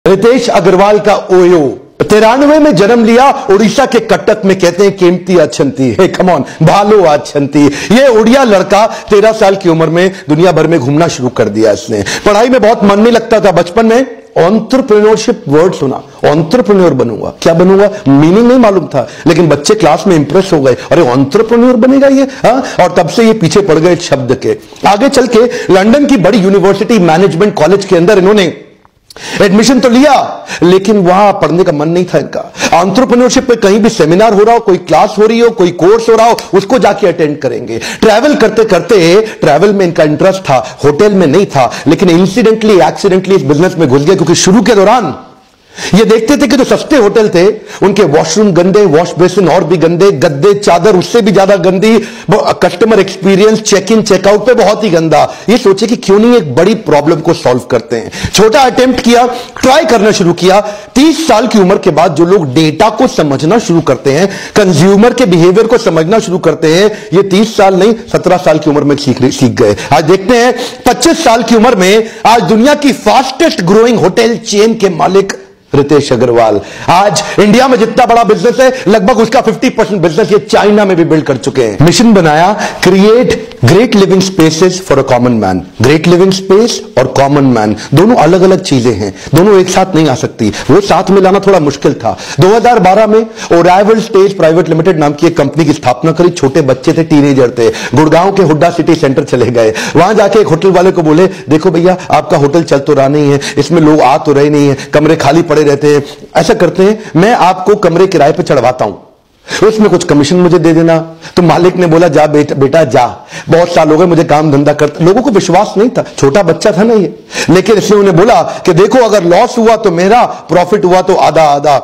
रितेश अग्रवाल का ओयो 93 में जन्म लिया, उड़ीसा के कटक में। कहते हैं कीमती अच्छंती है, कम ऑन भालो अच्छंती। ये उड़िया लड़का 13 साल की उम्र में दुनिया भर में घूमना शुरू कर दिया इसने। पढ़ाई में बहुत मन नहीं लगता था। बचपन में एंटरप्रेन्योरशिप वर्ड सुना, एंटरप्रेन्योर बनूंगा, क्या बनूंगा मीनिंग नहीं मालूम था, लेकिन बच्चे क्लास में इंप्रेस हो गए, अरे एंटरप्रेन्योर बनेगा ये, हाँ। और तब से ये पीछे पड़ गए शब्द के। आगे चल के लंदन की बड़ी यूनिवर्सिटी मैनेजमेंट कॉलेज के अंदर इन्होंने एडमिशन तो लिया, लेकिन वहां पढ़ने का मन नहीं था इनका। एंटरप्रेन्योरशिप पे कहीं भी सेमिनार हो रहा हो, कोई क्लास हो रही हो, कोई कोर्स हो रहा हो, उसको जाके अटेंड करेंगे। ट्रैवल करते करते ट्रैवल में इनका इंटरेस्ट था, होटल में नहीं था, लेकिन इंसिडेंटली एक्सीडेंटली इस बिजनेस में घुस गए, क्योंकि शुरू के दौरान ये देखते थे कि जो सस्ते होटल थे उनके वॉशरूम गंदे, वॉश बेसिन और भी गंदे, गद्दे चादर उससे भी ज्यादा गंदी, customer experience check in checkout पे बहुत ही गंदा। ये सोचे कि क्यों नहीं एक बड़ी प्रॉब्लम को सॉल्व करते हैं। छोटा अटेम्प्ट किया, ट्राई करना शुरू किया। 30 साल की उम्र के बाद जो लोग डेटा को समझना शुरू करते हैं, कंज्यूमर के बिहेवियर को समझना शुरू करते हैं, ये 30 साल नहीं 17 साल की उम्र में सीख गए। आज देखते हैं 25 साल की उम्र में आज दुनिया की फास्टेस्ट ग्रोइंग होटल चेन के मालिक रितेश अग्रवाल। आज इंडिया में जितना बड़ा बिजनेस है, लगभग उसका 50% बिजनेस ये चाइना में भी बिल्ड कर चुके हैं। मिशन बनाया, create great living spaces for a common man. Great living space और कॉमन मैन दोनों अलग अलग चीजें हैं, दोनों एक साथ नहीं आ सकती, वो साथ में लाना थोड़ा मुश्किल था। 2012 में ओराइवल स्टेज प्राइवेट लिमिटेड नाम की एक कंपनी की स्थापना करी। छोटे बच्चे थे, टीनेजर थे, गुड़गांव के हुड्डा सिटी सेंटर चले गए। वहां जाके एक होटल वाले को बोले, देखो भैया आपका होटल चल तो रहा नहीं है, इसमें लोग आ तो रहे नहीं है, कमरे खाली पड़े रहते हैं, ऐसा करते हैं मैं आपको कमरे किराए पे चढ़वाता हूं, उसमें कुछ कमीशन मुझे दे देना। तो मालिक ने बोला, जा बेटा जा, बहुत साल हो गए मुझे काम धंधा करते। लोगों को विश्वास नहीं था, छोटा बच्चा था ना ये, लेकिन इसने उन्हें बोला कि देखो अगर लॉस हुआ तो मेरा, प्रॉफिट हुआ तो आधा आधा।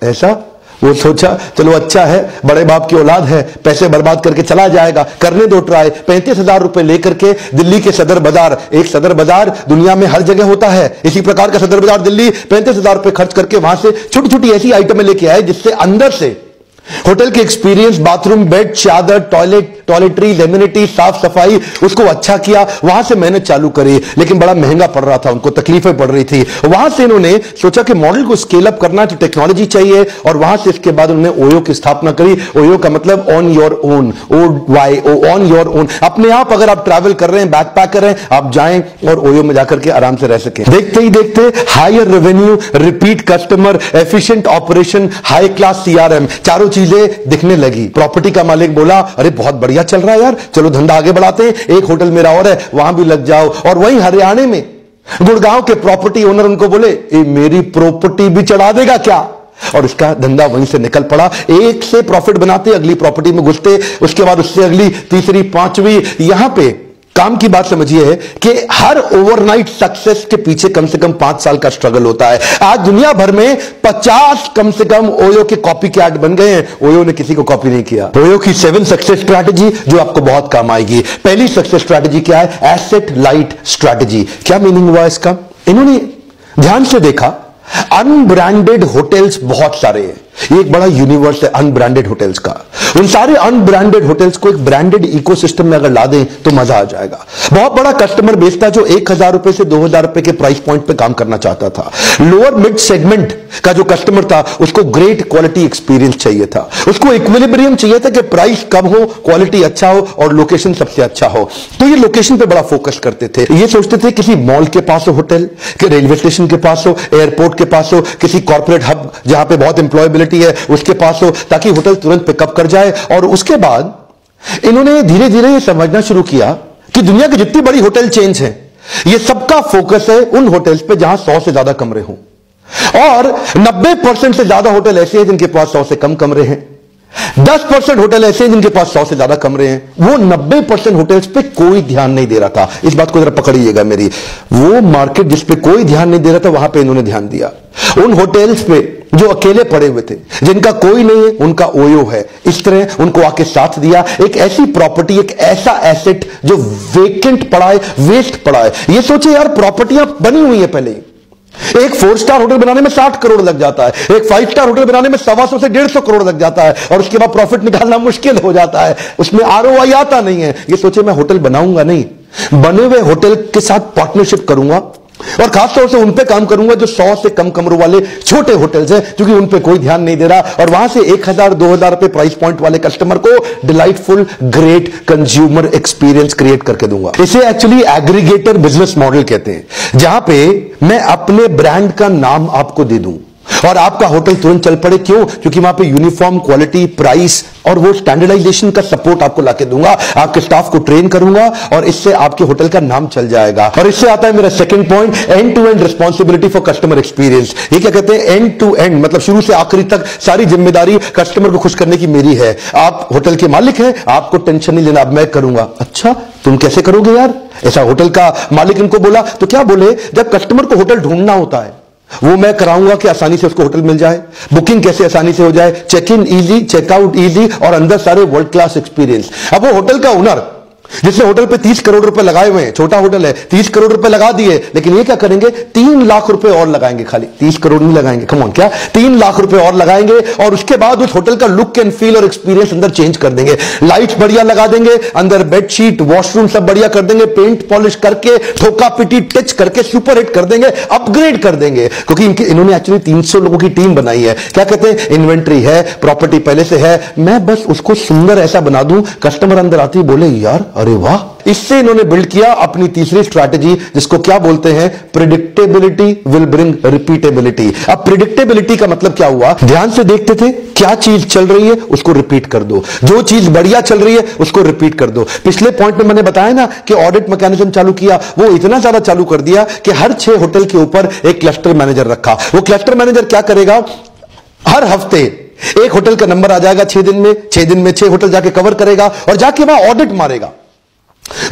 ऐसा वो सोचा, चलो अच्छा है, बड़े बाप की औलाद है, पैसे बर्बाद करके चला जाएगा, करने दो ट्राई। 35,000 रुपए लेकर के दिल्ली के सदर बाजार, एक सदर बाजार दुनिया में हर जगह होता है, इसी प्रकार का सदर बाजार दिल्ली, 35,000 रुपए खर्च करके वहां से छोटी छोटी ऐसी आइटमें लेके आए जिससे अंदर से होटल के एक्सपीरियंस, बाथरूम, बेड, चादर, टॉयलेटरीज, एम्यूनिटी, साफ सफाई, उसको अच्छा किया। वहां से मेहनत चालू करी, लेकिन बड़ा महंगा पड़ रहा था, उनको तकलीफें पड़ रही थी। वहां से इन्होंने सोचा कि मॉडल को स्केल अप करना है तो टेक्नोलॉजी चाहिए, और वहां से इसके बाद उन्होंने ओयो की स्थापना करी। ओयो का मतलब on your own, OYO, on your own. अपने आप अगर आप ट्रैवल कर रहे हैं, बैक पैक कर रहे हैं, आप जाएं और ओयो में जाकर के आराम से रह सकें। देखते ही देखते higher revenue, repeat customer, efficient operation, high class CRM, चारों चीजें दिखने लगी। प्रॉपर्टी का मालिक बोला, अरे बहुत बढ़िया चल रहा है यार, चलो धंधा आगे बढ़ाते हैं, एक होटल मेरा और है, वहां भी लग जाओ। और वहीं हरियाणा में गुड़गांव के प्रॉपर्टी ओनर उनको बोले, मेरी प्रॉपर्टी भी चढ़ा देगा क्या? और इसका धंधा वहीं से निकल पड़ा। एक से प्रॉफिट बनाते, अगली प्रॉपर्टी में घुसते, उसके बाद उससे अगली, तीसरी, पांचवी। यहां पे काम की बात समझिए कि हर ओवरनाइट सक्सेस के पीछे कम से कम 5 साल का स्ट्रगल होता है। आज दुनिया भर में 50 कम से कम ओयो के कॉपी कैट बन गए हैं। ओयो ने किसी को कॉपी नहीं किया। ओयो की 7 सक्सेस स्ट्रैटेजी जो आपको बहुत काम आएगी। पहली सक्सेस स्ट्रैटेजी क्या है? Asset light strategy. क्या मीनिंग हुआ इसका? इन्होंने ध्यान से देखा, अनब्रांडेड होटल्स बहुत सारे हैं, ये एक बड़ा यूनिवर्स है अनब्रांडेड होटल्स का। उन सारे अनब्रांडेड होटल्स को एक ब्रांडेड इकोसिस्टम में अगर ला दें तो मजा आ जाएगा। बहुत बड़ा कस्टमर बेस था जो 1,000 रुपए से 2,000 रुपए के प्राइस पॉइंट पे काम करना चाहता था। लोअर मिड सेगमेंट का जो कस्टमर था उसको ग्रेट क्वालिटी एक्सपीरियंस चाहिए था, उसको इक्विलिब्रियम चाहिए था कि प्राइस कम हो, क्वालिटी अच्छा हो और लोकेशन सबसे अच्छा हो। तो ये लोकेशन पे बड़ा फोकस करते थे। ये सोचते थे किसी मॉल के पास हो होटल, कि रेलवे स्टेशन के पास हो, एयरपोर्ट के पास हो, किसी कॉर्पोरेट हब जहां पे बहुत एम्प्लॉयबिलिटी है उसके पास हो, ताकि होटल तुरंत पिकअप कर जाए। और उसके बाद इन्होंने धीरे धीरे ये समझना शुरू किया कि दुनिया की जितनी बड़ी होटल चेन्स हैं, ये सबका फोकस है उन होटल्स पे जहां 100 से ज्यादा कमरे हों, और 90% से ज्यादा होटल ऐसे हैं जिनके पास 100 से कम कमरे हैं। 10% होटल ऐसे हैं जिनके पास 100 से ज्यादा कमरे हैं। वो 90% होटल्स पे कोई ध्यान नहीं दे रहा था। इस बात को जरा पकड़िएगा मेरी। वो मार्केट जिस पे कोई ध्यान नहीं दे रहा था, वहां पे इन्होंने ध्यान दिया। उन होटल्स पे जो अकेले पड़े हुए थे, जिनका कोई नहीं है, उनका ओयो है, इस तरह उनको आके साथ दिया। एक ऐसी प्रॉपर्टी, एक ऐसा एसेट जो वेकेंट पड़ा है, वेस्ट पड़ा है। ये सोचे यार, प्रॉपर्टियां बनी हुई है पहले ही। एक 4 स्टार होटल बनाने में 60 करोड़ लग जाता है, एक 5 स्टार होटल बनाने में 125 से 150 करोड़ लग जाता है, और उसके बाद प्रॉफिट निकालना मुश्किल हो जाता है, उसमें ROI आता नहीं है। ये सोचे मैं होटल बनाऊंगा नहीं, बने हुए होटल के साथ पार्टनरशिप करूंगा, और खासतौर से उन पे काम करूंगा जो 100 से कम कमरों वाले छोटे होटल्स हैं, क्योंकि उन पे कोई ध्यान नहीं दे रहा, और वहां से 1000-2000 रुपए प्राइस पॉइंट वाले कस्टमर को delightful great consumer experience create करके दूंगा। इसे एक्चुअली एग्रीगेटर बिजनेस मॉडल कहते हैं, जहां पे मैं अपने ब्रांड का नाम आपको दे दूं और आपका होटल तुरंत चल पड़े। क्यों? क्योंकि वहां पे यूनिफॉर्म क्वालिटी, प्राइस और वो स्टैंडर्डाइजेशन का सपोर्ट आपको लाके दूंगा, आपके स्टाफ को ट्रेन करूंगा और इससे आपके होटल का नाम चल जाएगा। और इससे आता है मेरा second point, end to end responsibility for customer experience. ये क्या कहते हैं? एंड टू एंड, मतलब शुरू से आखिरी तक सारी जिम्मेदारी कस्टमर को खुश करने की मेरी है। आप होटल के मालिक हैं, आपको टेंशन नहीं लेना, अब मैं करूंगा। अच्छा, तुम कैसे करोगे यार? ऐसा होटल का मालिक इनको बोला तो क्या बोले, जब कस्टमर को होटल ढूंढना होता है वो मैं कराऊंगा कि आसानी से उसको होटल मिल जाए, बुकिंग कैसे आसानी से हो जाए, check in easy, checkout easy और अंदर सारे वर्ल्ड क्लास एक्सपीरियंस। अब वो होटल का ओनर जिसने होटल पे 30 करोड़ रुपए लगाए हुए हैं, छोटा होटल है, 30 करोड़ रुपए लगा दिए, लेकिन ये क्या करेंगे, 3 लाख रुपए और लगाएंगे। खाली 30 करोड़ नहीं लगाएंगे, कम ऑन, क्या 3 लाख रुपए और लगाएंगे और उसके बाद उस होटल का लुक एंड फील और एक्सपीरियंस अंदर चेंज कर देंगे। लाइट्स बढ़िया लगा देंगे, अंदर बेडशीट, वॉशरूम सब बढ़िया कर देंगे, पेंट पॉलिश करके, ठोका पिटी टच करके सुपर हिट कर देंगे, अपग्रेड कर देंगे। क्योंकि इन्होंने एक्चुअली 300 लोगों की टीम बनाई है। क्या कहते हैं, इन्वेंट्री है, प्रॉपर्टी पहले से है, मैं बस उसको सुंदर ऐसा बना दूं, कस्टमर अंदर आती बोले यार अरे वाह। इससे इन्होंने बिल्ड किया अपनी तीसरी स्ट्रैटेजी, जिसको क्या बोलते हैं, प्रिडिक्टेबिलिटी विल ब्रिंग रिपीटेबिलिटी। अब प्रिडिक्टेबिलिटी का मतलब क्या हुआ, ध्यान से देखते थे, क्या चीज चल रही है उसको रिपीट कर दो, जो चीज बढ़िया चल रही है उसको रिपीट कर दो। पिछले पॉइंट में मैंने बताया ना कि ऑडिट मैकेनिज्म चालू किया, वो इतना ज्यादा चालू कर दिया कि हर 6 होटल के ऊपर एक क्लस्टर मैनेजर रखा। वो क्लस्टर मैनेजर क्या करेगा, हर हफ्ते एक होटल का नंबर आ जाएगा, 6 दिन में 6 होटल जाके कवर करेगा और जाके वहां ऑडिट मारेगा,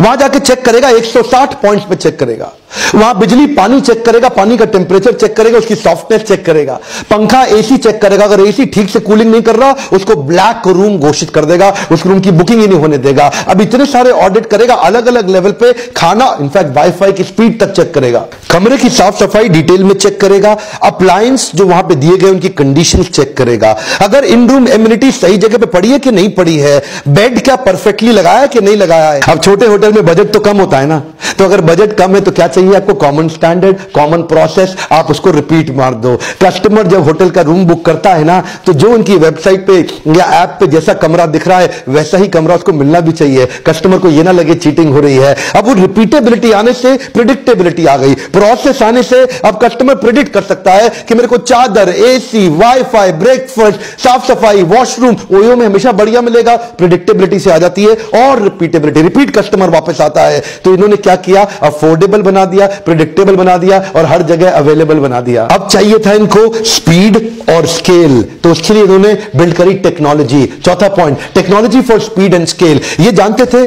वहां जाके चेक करेगा, 160 पॉइंट्स पे चेक करेगा, वहां बिजली पानी चेक करेगा, पानी का टेम्परेचर चेक करेगा, उसकी सॉफ्टनेस चेक करेगा, पंखा एसी चेक करेगा, अगर एसी ठीक से कूलिंग नहीं कर रहा उसको ब्लैक रूम घोषित कर देगा, उस रूम की बुकिंग ही नहीं होने देगा। अब इतने सारे ऑडिट करेगा अलग अलग लेवल पे, खाना इनफैक्ट वाईफाई की स्पीड तक चेक करेगा, कमरे की साफ सफाई डिटेल में चेक करेगा, अप्लायंस जो वहां पे दिए गए उनकी कंडीशन चेक करेगा, अगर इन रूम एमिनिटी सही जगह पे पड़ी है कि नहीं पड़ी है, बेड क्या परफेक्टली लगाया है कि नहीं लगाया है। अब छोटे होटल में बजट तो कम होता है ना, तो अगर बजट कम है तो क्या चाहिए आपको, कॉमन स्टैंडर्ड, कॉमन प्रोसेस, आप उसको रिपीट मार दो। कस्टमर जब होटल का रूम बुक करता है ना, तो जो उनकी वेबसाइट पे या ऐप पे जैसा कमरा दिख रहा है वैसा ही कमरा उसको मिलना भी चाहिए, कस्टमर को ये ना लगे चीटिंग हो रही है। अब वो रिपीटेबिलिटी आने से प्रिडिक्टेबिलिटी आ गई, प्रोसेस आने से अब कस्टमर प्रिडिक्ट कर सकता है कि मेरे को चादर, एसी, वाईफाई, ब्रेकफास्ट, साफ सफाई, वॉशरूम ओयो में हमेशा बढ़िया मिलेगा, प्रिडिक्टेबिलिटी से आ जाती है और रिपीटेबिलिटी, रिपीट कस्टमर वापस आता है। तो इन्होंने क्या किया, अफोर्डेबल बना दिया, प्रिडिक्टेबल बना दिया और हर जगह अवेलेबल बना दिया। अब चाहिए था इनको स्पीड और स्केल, तो उसके लिए इन्होंने बिल्ड करी टेक्नोलॉजी। चौथा point, technology for speed and scale. ये जानते थे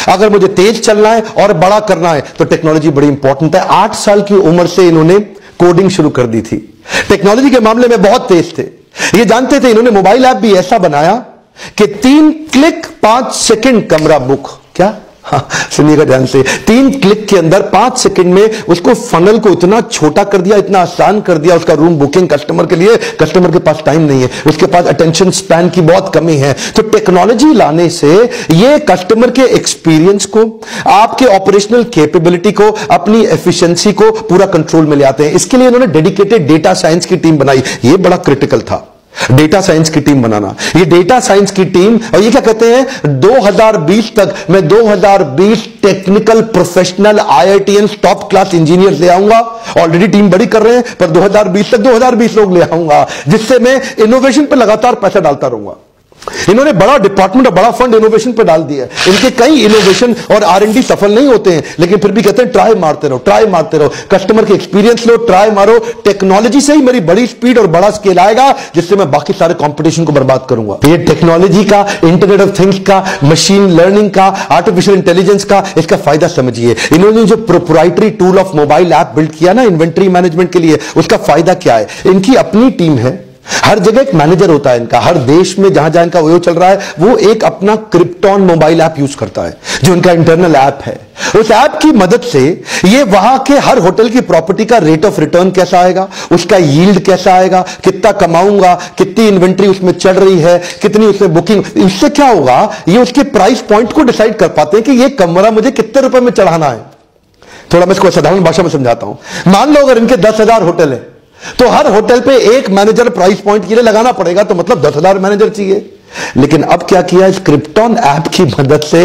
अगर मुझे तेज चलना है और बड़ा करना है तो टेक्नोलॉजी बड़ी इंपॉर्टेंट है। 8 साल की उम्र से इन्होंने कोडिंग शुरू कर दी थी, टेक्नोलॉजी के मामले में बहुत तेज थे। ये जानते थे, इन्होंने मोबाइल ऐप भी ऐसा बनाया कि 3 क्लिक 5 सेकंड कमरा बुक। क्या? हाँ, सुनिएगा ध्यान से, 3 क्लिक के अंदर 5 सेकंड में उसको फनल को इतना छोटा कर दिया, इतना आसान कर दिया उसका रूम बुकिंग कस्टमर के लिए। कस्टमर के पास टाइम नहीं है, उसके पास अटेंशन स्पैन की बहुत कमी है। तो टेक्नोलॉजी लाने से ये कस्टमर के एक्सपीरियंस को, आपके ऑपरेशनल कैपेबिलिटी को, अपनी एफिशिएंसी को पूरा कंट्रोल में ले आते हैं। इसके लिए इन्होंने डेडिकेटेड डेटा साइंस की टीम बनाई, ये बड़ा क्रिटिकल था, डेटा साइंस की टीम बनाना। ये डेटा साइंस की टीम, और ये क्या कहते हैं, 2020 तक मैं 2020 technical professional IITians top class engineer ले आऊंगा। ऑलरेडी टीम बड़ी कर रहे हैं, पर 2020 तक 2020 लोग ले आऊंगा, जिससे मैं इनोवेशन पे लगातार पैसा डालता रहूंगा। इन्होंने बड़ा डिपार्टमेंट और बड़ा फंड इनोवेशन पे डाल दिया। इनके कई इनोवेशन और R&D सफल नहीं होते हैं, लेकिन फिर भी कहते हैं ट्राई मारते रहो, ट्राई मारते रहो, कस्टमर के एक्सपीरियंस लो, ट्राई मारो। टेक्नोलॉजी से ही मेरी बड़ी स्पीड और बड़ा स्केल आएगा, जिससे मैं बाकी सारे कंपटीशन को बर्बाद करूंगा। ये टेक्नोलॉजी का, इंटरनेट ऑफ थिंग्स का, मशीन लर्निंग का, आर्टिफिशियल इंटेलिजेंस का, इसका फायदा समझिए। इन्होंने जो proprietary tool of mobile app build किया ना इन्वेंट्री मैनेजमेंट के लिए, उसका फायदा क्या है, इनकी अपनी टीम है, हर जगह एक मैनेजर होता है इनका, हर देश में जहां जहां इनका वो चल रहा है, वो एक अपना क्रिप्टॉन मोबाइल ऐप यूज करता है, जो इनका इंटरनल ऐप है। उस ऐप की मदद से ये वहां के हर होटल की प्रॉपर्टी का रेट ऑफ रिटर्न कैसा आएगा, उसका यील्ड कैसा आएगा, कितना कमाऊंगा, कितनी इन्वेंट्री उसमें चल रही है, कितनी उसमें बुकिंग, इससे क्या होगा, ये उसके प्राइस पॉइंट को डिसाइड कर पाते हैं कि ये कमरा मुझे कितने रुपए में चढ़ाना है। थोड़ा मैं इसको साधारण भाषा में समझाता हूं। मान लो अगर इनके 10,000 होटल है तो हर होटल पे एक मैनेजर प्राइस पॉइंट के लिए लगाना पड़ेगा, तो मतलब 10,000 मैनेजर चाहिए। लेकिन अब क्या किया, इस क्रिप्टॉन ऐप की मदद से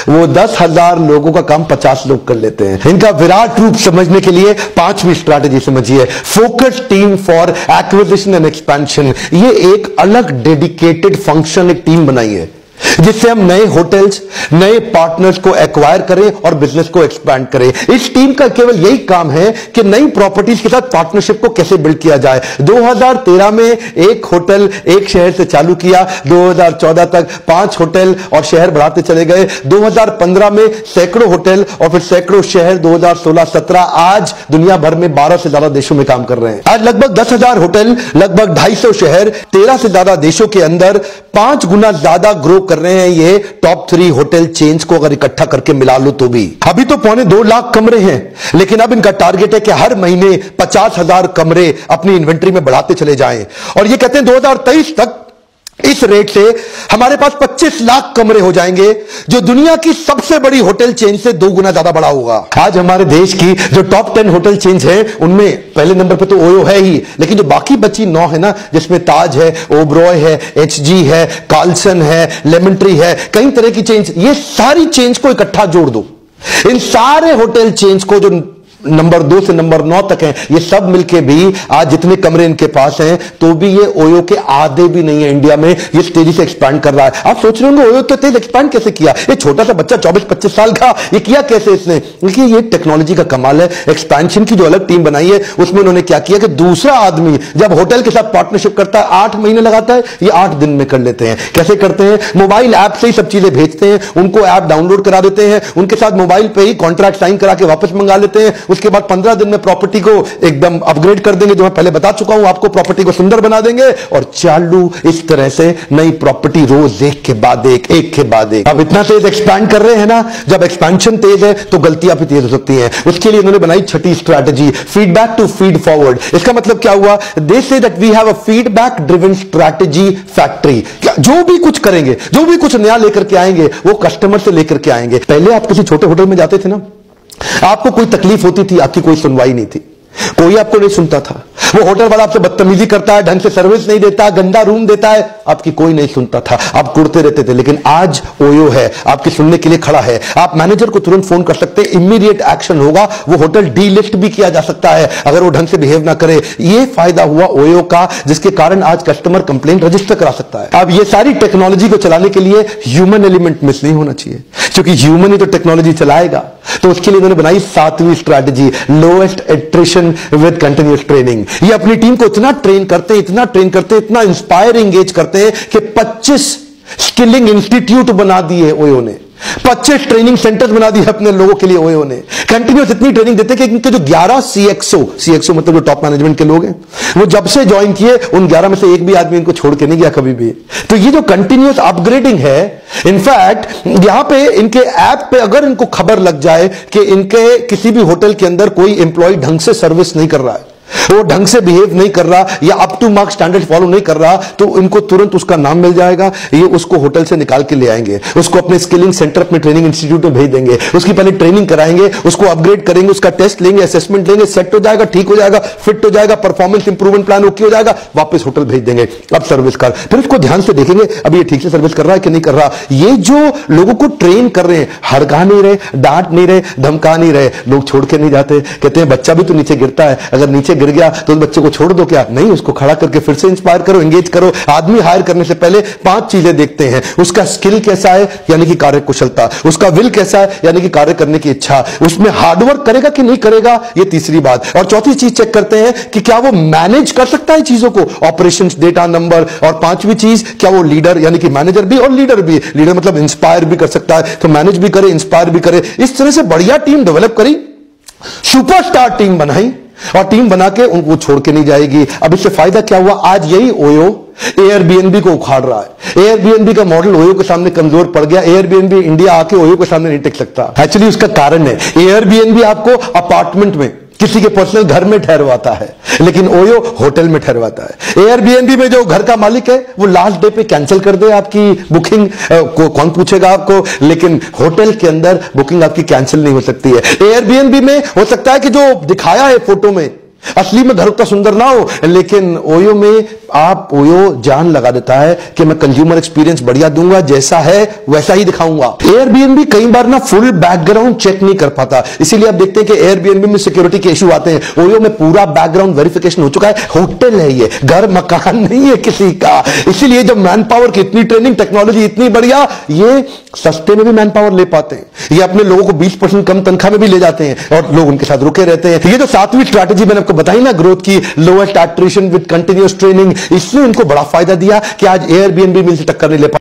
वो 10,000 लोगों का काम 50 लोग कर लेते हैं। इनका विराट रूप समझने के लिए 5वीं स्ट्रैटेजी समझिए, focus team for acquisition and expansion. ये एक अलग डेडिकेटेड फंक्शन एक टीम बनाई है जिससे हम नए होटल्स, नए पार्टनर्स को एक्वायर करें और बिजनेस को एक्सपैंड करें। इस टीम का केवल यही काम है कि नई प्रॉपर्टीज के साथ पार्टनरशिप को कैसे बिल्ड किया जाए। 2013 में एक होटल एक शहर से चालू किया, 2014 तक 5 होटल और शहर बढ़ाते चले गए, 2015 में सैकड़ों होटल और फिर सैकड़ों शहर, 2016-17 आज दुनिया भर में 12 से ज्यादा देशों में काम कर रहे हैं। आज लगभग 10,000 होटल, लगभग 250 शहर, 13 से ज्यादा देशों के अंदर 5 गुना ज्यादा ग्रो कर रहे हैं ये टॉप 3 होटल चेन्स को अगर इकट्ठा करके मिला लो तो भी। अभी तो 2.25 लाख कमरे हैं, लेकिन अब इनका टारगेट है कि हर महीने 50,000 कमरे अपनी इन्वेंट्री में बढ़ाते चले जाएं। और ये कहते हैं 2023 तक इस रेट से हमारे पास 25 लाख कमरे हो जाएंगे, जो दुनिया की सबसे बड़ी होटल चेन से 2 गुना ज्यादा बड़ा होगा। आज हमारे देश की जो टॉप 10 होटल चेन्स हैं उनमें पहले नंबर पे तो ओयो है ही, लेकिन जो बाकी बची 9 है ना, जिसमें ताज है, ओबरॉय है, एचजी है, कार्लसन है, लेमन ट्री है, कई तरह की चेन्स, ये सारी चेन्स को इकट्ठा जोड़ दो। इन सारे होटल चेन्स को जो नंबर 2 से नंबर 9 तक हैं, ये सब मिलके भी आज जितने कमरे इनके पास हैं तो भी ये ओयो के आधे भी नहीं है इंडिया में। ये तेजी से एक्सपैंड कर रहा है। आप सोच रहे होंगे ओयो तो तेज एक्सपैंड कैसे किया, ये छोटा सा बच्चा 24-25 साल का, ये किया कैसे इसने? देखिए ये टेक्नोलॉजी का कमाल है। एक्सपेंशन की जो अलग टीम बनाई है उसमें उन्होंने क्या किया कि दूसरा आदमी जब होटल के साथ पार्टनरशिप करता है 8 महीने लगाता है, ये 8 दिन में कर लेते हैं। कैसे करते हैं? मोबाइल ऐप से ही सब चीजें भेजते हैं, उनको ऐप डाउनलोड करा देते हैं, उनके साथ मोबाइल पे ही कॉन्ट्रैक्ट साइन करा के वापस मंगा लेते हैं। उसके बाद 15 दिन में प्रॉपर्टी को एकदम अपग्रेड कर देंगे, जो मैं पहले बता चुका हूं आपको, प्रॉपर्टी को सुंदर बना देंगे और चालू इस तरह से नई प्रॉपर्टी रोज एक के बाद एक। अब इतना तेज एक्सपैंड कर रहे हैं ना, जब एक्सपेंशन तेज है तो गलतियां भी तेज हो सकती हैं। उसके लिए उन्होंने बनाई 6ठी strategy, feedback to feed forward. इसका मतलब क्या हुआ? They say that we have a feedback driven strategy factory. जो भी कुछ करेंगे, जो भी कुछ नया लेकर के आएंगे, वो कस्टमर से लेकर के आएंगे। पहले आप किसी छोटे होटल में जाते थे ना, आपको कोई तकलीफ होती थी, आपकी कोई सुनवाई नहीं थी, कोई आपको नहीं सुनता था। वो होटल वाला आपसे बदतमीजी करता है, ढंग से सर्विस नहीं देता, गंदा रूम देता है, आपकी कोई नहीं सुनता था, आप कुड़ते रहते थे। लेकिन आज ओयो है, आपकी सुनने के लिए खड़ा है। आप मैनेजर को तुरंत फोन कर सकते हैं, इमीडिएट एक्शन होगा, वो होटल डीलिस्ट भी किया जा सकता है अगर वो ढंग से बिहेव ना करे। ये फायदा हुआ ओयो का, जिसके कारण आज कस्टमर कंप्लेंट रजिस्टर करा सकता है। अब ये सारी टेक्नोलॉजी को चलाने के लिए ह्यूमन एलिमेंट मिस नहीं होना चाहिए, क्योंकि ह्यूमन ही तो टेक्नोलॉजी चलाएगा। तो उसके लिए उन्होंने बनाई 7वीं strategy, lowest attrition with continuous training. ये अपनी टीम को इतना ट्रेन करते हैं, इतना इंस्पायर एंगेज करते हैं कि 25 स्किलिंग इंस्टीट्यूट बना दिए ओयो ने, 25 ट्रेनिंग सेंटर्स बना दिए अपने लोगों के लिए ओयो ने। कंटिन्यूअस इतनी ट्रेनिंग देते हैं कि इनके जो 11 सीएक्सओ मतलब जो टॉप मैनेजमेंट के लोग हैं, वो जब से ज्वाइन किए उन 11 में से एक भी आदमी इनको छोड़ के नहीं गया कभी भी। तो ये जो कंटिन्यूअस अपग्रेडिंग है, इनफैक्ट यहां पे इनके ऐप पे अगर इनको खबर लग जाए कि इनके किसी भी होटल के अंदर कोई एम्प्लॉय ढंग से सर्विस नहीं कर रहा है, वो ढंग से बिहेव नहीं कर रहा या up to mark standard follow नहीं कर रहा, तो इनको तुरंत उसका नाम मिल जाएगा। ये उसको होटल से निकाल के ले आएंगे, उसको अपने स्किलिंग सेंटर, अपने ट्रेनिंग इंस्टीट्यूट में भेज देंगे, उसकी पहले ट्रेनिंग कराएंगे, उसको अपग्रेड करेंगे, उसका टेस्ट लेंगे, असेसमेंट लेंगे, सेट हो जाएगा, ठीक हो जाएगा, फिट हो जाएगा, परफॉर्मेंस इंप्रूवमेंट प्लान ओके हो जाएगा, वापस होटल भेज देंगे। अब सर्विस कर, फिर उसको ध्यान से देखेंगे अब ये ठीक से सर्विस कर रहा है कि नहीं कर रहा। ये जो लोगों को ट्रेन कर रहे हैं, हड़का नहीं रहे, डांट नहीं रहे, धमका नहीं रहे, लोग छोड़ के नहीं जाते। कहते हैं बच्चा भी तो नीचे गिरता है, अगर नीचे गिर गया तो बच्चे को छोड़ दो क्या? नहीं, उसको खड़ा करके फिर से इंस्पायर करो, एंगेज करो। आदमी हायर करने से पहले 5 चीजें देखते हैं, उसका स्किल कैसा है यानी कि कार्य कुशलता, उसका विल कैसा है यानी कि कार्य करने की इच्छा, उसमें हार्डवर्क करेगा कि नहीं करेगा, ये तीसरी बात। और चौथी चीज चेक करते हैं कि क्या वो मैनेज कर सकता है चीजों को, ऑपरेशंस, डेटा, नंबर। और 5वीं चीज, क्या वो लीडर यानी कि मैनेजर भी और लीडर भी, लीडर मतलब इंस्पायर भी कर सकता है, तो मैनेज भी करे, इंस्पायर भी करे। इस तरह से बढ़िया टीम डेवलप करी, सुपरस्टार टीम बनाई और टीम बना के उनको छोड़ के नहीं जाएगी। अब इससे फायदा क्या हुआ? आज यही ओयो एयरबीएनबी को उखाड़ रहा है। एयरबीएनबी का मॉडल ओयो के सामने कमजोर पड़ गया। एयरबीएनबी इंडिया आके ओयो के सामने नहीं टिक सकता। एक्चुअली उसका कारण है, एयरबीएनबी आपको अपार्टमेंट में किसी के पर्सनल घर में ठहरवाता है, लेकिन ओयो होटल में ठहरवाता है। एयरबीएनबी में जो घर का मालिक है वो लास्ट डे पे कैंसिल कर दे आपकी बुकिंग, कौन पूछेगा आपको, लेकिन होटल के अंदर बुकिंग आपकी कैंसिल नहीं हो सकती है। एयरबीएनबी में हो सकता है कि जो दिखाया है फोटो में असली में घर उतना सुंदर ना हो, लेकिन ओयो में ओयो जान लगा देता है कि मैं कंज्यूमर एक्सपीरियंस बढ़िया दूंगा, जैसा है वैसा ही दिखाऊंगा। एयरबीएनबी कई बार ना फुल बैकग्राउंड चेक नहीं कर पाता, इसीलिए आप देखते हैं कि एयरबीएनबी में सिक्योरिटी के इशू आते हैं। ओयो में पूरा बैकग्राउंड वेरिफिकेशन हो चुका है, होटल है ये, घर मकान नहीं है किसी का। इसीलिए जब मैन पावर की इतनी ट्रेनिंग, टेक्नोलॉजी इतनी बढ़िया, ये सस्ते में भी मैन पावर ले पाते हैं। ये अपने लोगों को 20% कम तनख्वाह में भी ले जाते हैं और लोग उनके साथ रुके रहते हैं। ये जो 7वीं स्ट्रैटेजी मैंने आपको बताई ना ग्रोथ की, lowest attrition with continuous training, इसने उनको बड़ा फायदा दिया कि आज एयरबीएनबी में से टक्कर नहीं ले पा